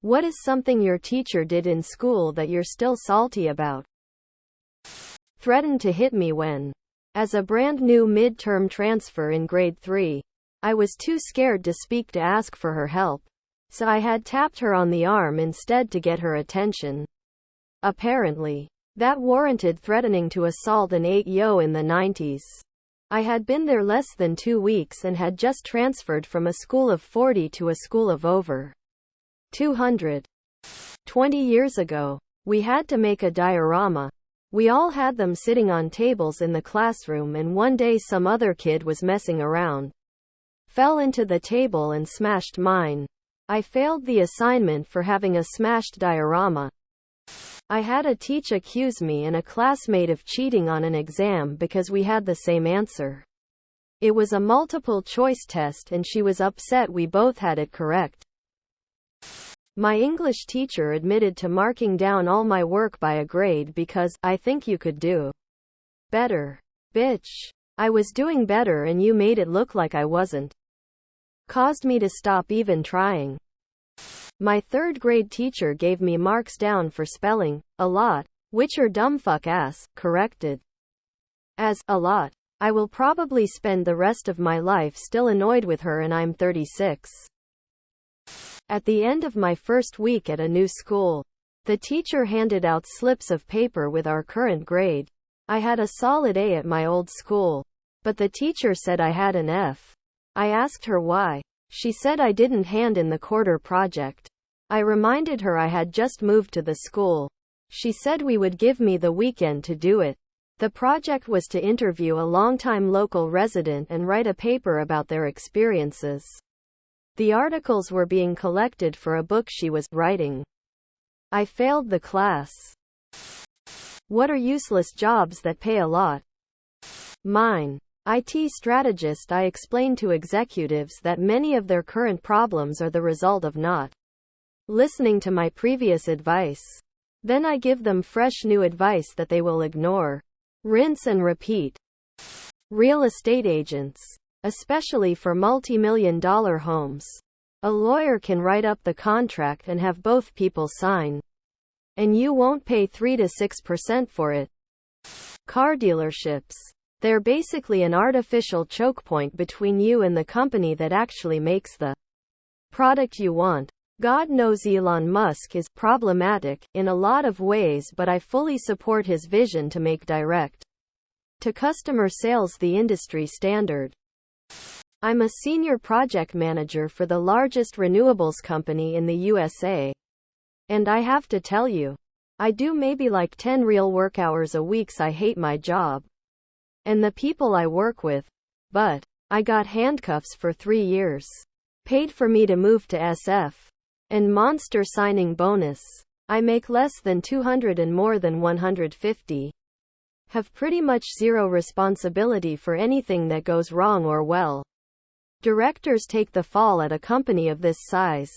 What is something your teacher did in school that you're still salty about? Threatened to hit me when, as a brand new midterm transfer in grade 3, I was too scared to speak to ask for her help, so I had tapped her on the arm instead to get her attention. Apparently, that warranted threatening to assault an 8-yo in the 90s. I had been there less than 2 weeks and had just transferred from a school of 40 to a school of over 200. 20 years ago, we had to make a diorama. We all had them sitting on tables in the classroom, and one day some other kid was messing around, fell into the table and smashed mine. I failed the assignment for having a smashed diorama. I had a teacher accuse me and a classmate of cheating on an exam because we had the same answer. It was a multiple choice test and she was upset we both had it correct. My English teacher admitted to marking down all my work by a grade because, I think you could do better. Bitch. I was doing better and you made it look like I wasn't. Caused me to stop even trying. My 3rd grade teacher gave me marks down for spelling, a lot, which her dumbfuck ass corrected as a lot. I will probably spend the rest of my life still annoyed with her, and I'm 36. At the end of my first week at a new school, the teacher handed out slips of paper with our current grade. I had a solid A at my old school, but the teacher said I had an F. I asked her why. She said I didn't hand in the quarter project. I reminded her I had just moved to the school. She said we would give me the weekend to do it. The project was to interview a longtime local resident and write a paper about their experiences. The articles were being collected for a book she was writing. I failed the class. What are useless jobs that pay a lot? Mine. IT strategist. I explained to executives that many of their current problems are the result of not listening to my previous advice. Then I give them fresh new advice that they will ignore. Rinse and repeat. Real estate agents, especially for multi-million-dollar homes. A lawyer can write up the contract and have both people sign, and you won't pay 3 to 6% for it. Car dealerships. They're basically an artificial choke point between you and the company that actually makes the product you want. God knows Elon Musk is problematic in a lot of ways, but I fully support his vision to make direct to customer sales the industry standard. I'm a senior project manager for the largest renewables company in the USA. And I have to tell you, I do maybe like 10 real work hours a week. I hate my job and the people I work with, but I got handcuffs for 3 years. Paid for me to move to SF. And monster signing bonus. I make less than 200 and more than 150. Have pretty much zero responsibility for anything that goes wrong or well. Directors take the fall at a company of this size.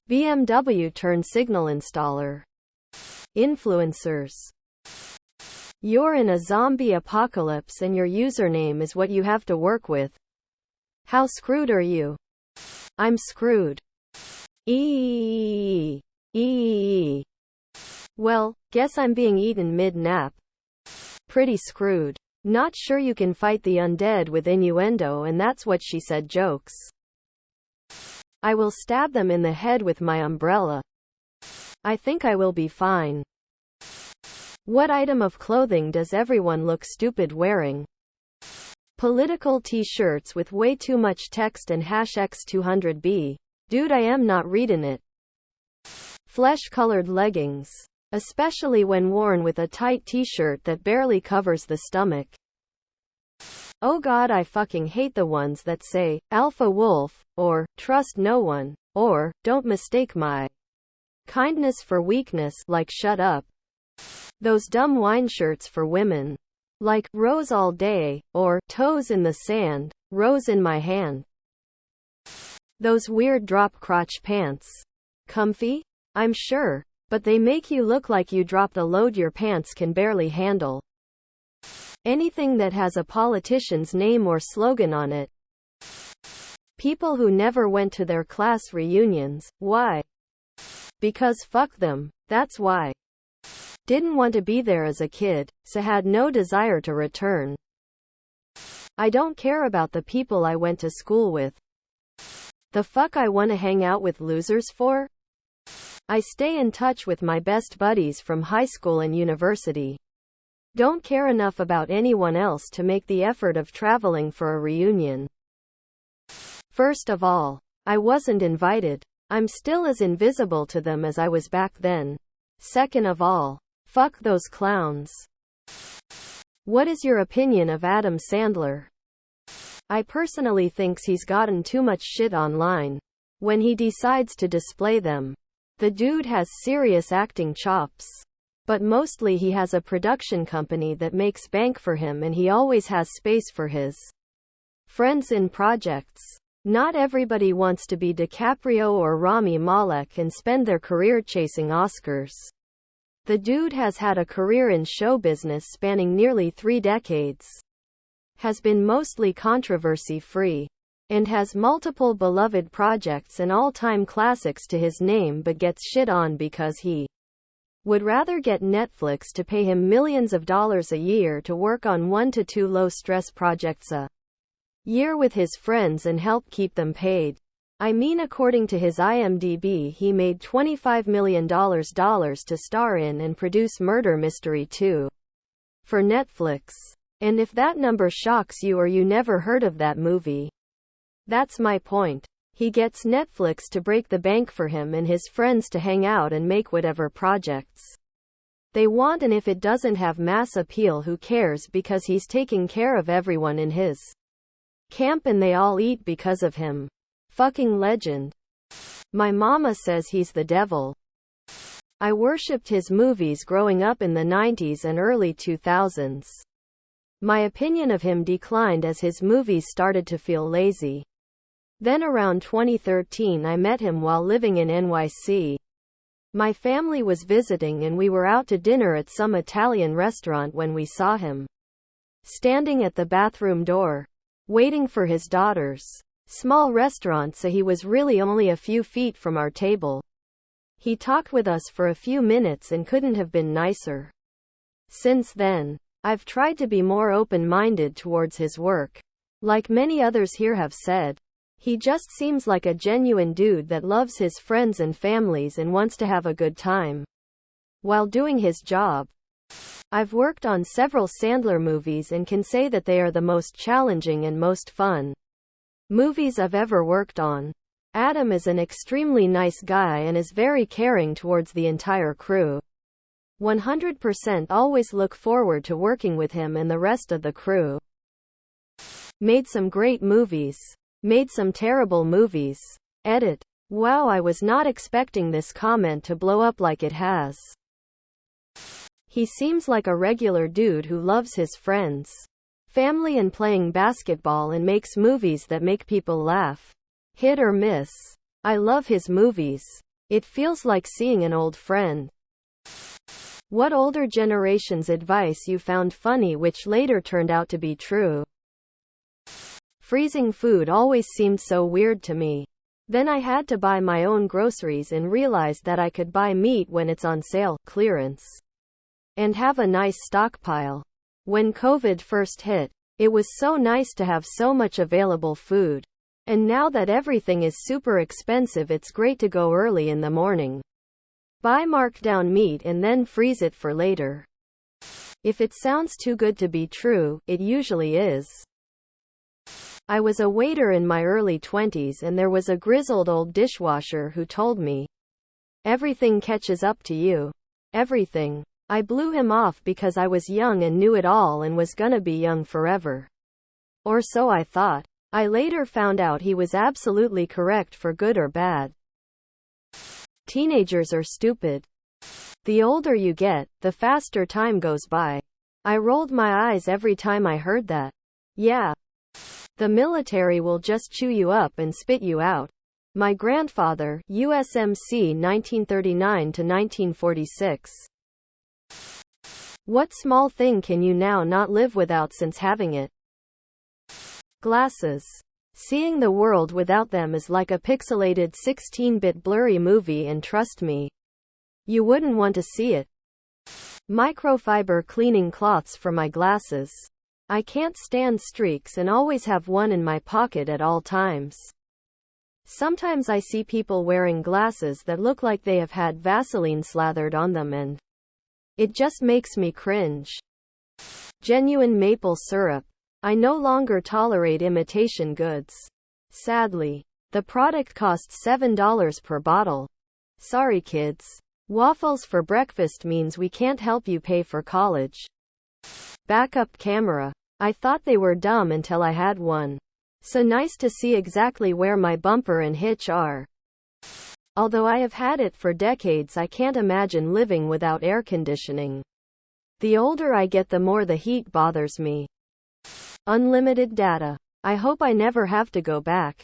BMW turned signal installer. Influencers. You're in a zombie apocalypse and your username is what you have to work with. How screwed are you? I'm screwed. Well, guess I'm being eaten mid-nap. Pretty screwed. Not sure you can fight the undead with innuendo, and that's what she said. Jokes. I will stab them in the head with my umbrella. I think I will be fine. What item of clothing does everyone look stupid wearing? Political t-shirts with way too much text and #X200B. Dude, I am not reading it. Flesh-colored leggings. Especially when worn with a tight t-shirt that barely covers the stomach. Oh god, I fucking hate the ones that say, Alpha Wolf, or, trust no one, or, don't mistake my kindness for weakness, like shut up. Those dumb wine shirts for women. Like, rose all day, or, toes in the sand, rose in my hand. Those weird drop crotch pants. Comfy? I'm sure. But they make you look like you dropped a load your pants can barely handle. Anything that has a politician's name or slogan on it. People who never went to their class reunions. Why? Because fuck them. That's why. Didn't want to be there as a kid, so had no desire to return. I don't care about the people I went to school with. The fuck I wanna hang out with losers for? I stay in touch with my best buddies from high school and university. Don't care enough about anyone else to make the effort of traveling for a reunion. First of all, I wasn't invited. I'm still as invisible to them as I was back then. Second of all, fuck those clowns. What is your opinion of Adam Sandler? I personally thinks he's gotten too much shit online. When he decides to display them. The dude has serious acting chops. But mostly he has a production company that makes bank for him, and he always has space for his friends in projects. Not everybody wants to be DiCaprio or Rami Malek and spend their career chasing Oscars. The dude has had a career in show business spanning nearly 3 decades. Has been mostly controversy-free. And has multiple beloved projects and all-time classics to his name, but gets shit on because he would rather get Netflix to pay him millions of dollars a year to work on 1 to 2 low-stress projects a year with his friends and help keep them paid. I mean, according to his IMDb, he made $25 million to star in and produce Murder Mystery 2 for Netflix. And if that number shocks you or you never heard of that movie, that's my point. He gets Netflix to break the bank for him and his friends to hang out and make whatever projects they want, and if it doesn't have mass appeal, who cares, because he's taking care of everyone in his camp and they all eat because of him. Fucking legend. My mama says he's the devil. I worshipped his movies growing up in the 90s and early 2000s. My opinion of him declined as his movies started to feel lazy. Then around 2013 I met him while living in NYC. My family was visiting and we were out to dinner at some Italian restaurant when we saw him standing at the bathroom door, waiting for his daughters. Small restaurant, so he was really only a few feet from our table. He talked with us for a few minutes and couldn't have been nicer. Since then, I've tried to be more open-minded towards his work. Like many others here have said, he just seems like a genuine dude that loves his friends and families and wants to have a good time while doing his job. I've worked on several Sandler movies and can say that they are the most challenging and most fun movies I've ever worked on. Adam is an extremely nice guy and is very caring towards the entire crew. 100% always look forward to working with him and the rest of the crew. Made some great movies. Made some terrible movies. Edit. Wow, I was not expecting this comment to blow up like it has. He seems like a regular dude who loves his friends, family and playing basketball, and makes movies that make people laugh. Hit or miss. I love his movies. It feels like seeing an old friend. What older generation's advice you found funny which later turned out to be true? Freezing food always seemed so weird to me. Then I had to buy my own groceries and realized that I could buy meat when it's on sale, clearance, and have a nice stockpile. When COVID first hit, it was so nice to have so much available food. And now that everything is super expensive, it's great to go early in the morning, buy marked down meat and then freeze it for later. If it sounds too good to be true, it usually is. I was a waiter in my early 20s and there was a grizzled old dishwasher who told me, "Everything catches up to you." Everything. I blew him off because I was young and knew it all and was gonna be young forever. Or so I thought. I later found out he was absolutely correct, for good or bad. Teenagers are stupid. The older you get, the faster time goes by. I rolled my eyes every time I heard that. Yeah. The military will just chew you up and spit you out. My grandfather, USMC 1939 to 1946. What small thing can you now not live without since having it? Glasses. Seeing the world without them is like a pixelated 16-bit blurry movie, and trust me, you wouldn't want to see it. Microfiber cleaning cloths for my glasses. I can't stand streaks and always have one in my pocket at all times. Sometimes I see people wearing glasses that look like they have had Vaseline slathered on them, and it just makes me cringe. Genuine maple syrup. I no longer tolerate imitation goods. Sadly, the product costs $7 per bottle. Sorry kids. Waffles for breakfast means we can't help you pay for college. Backup camera. I thought they were dumb until I had one. So nice to see exactly where my bumper and hitch are. Although I have had it for decades, I can't imagine living without air conditioning. The older I get, the more the heat bothers me. Unlimited data. I hope I never have to go back.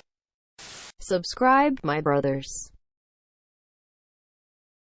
Subscribe, my brothers.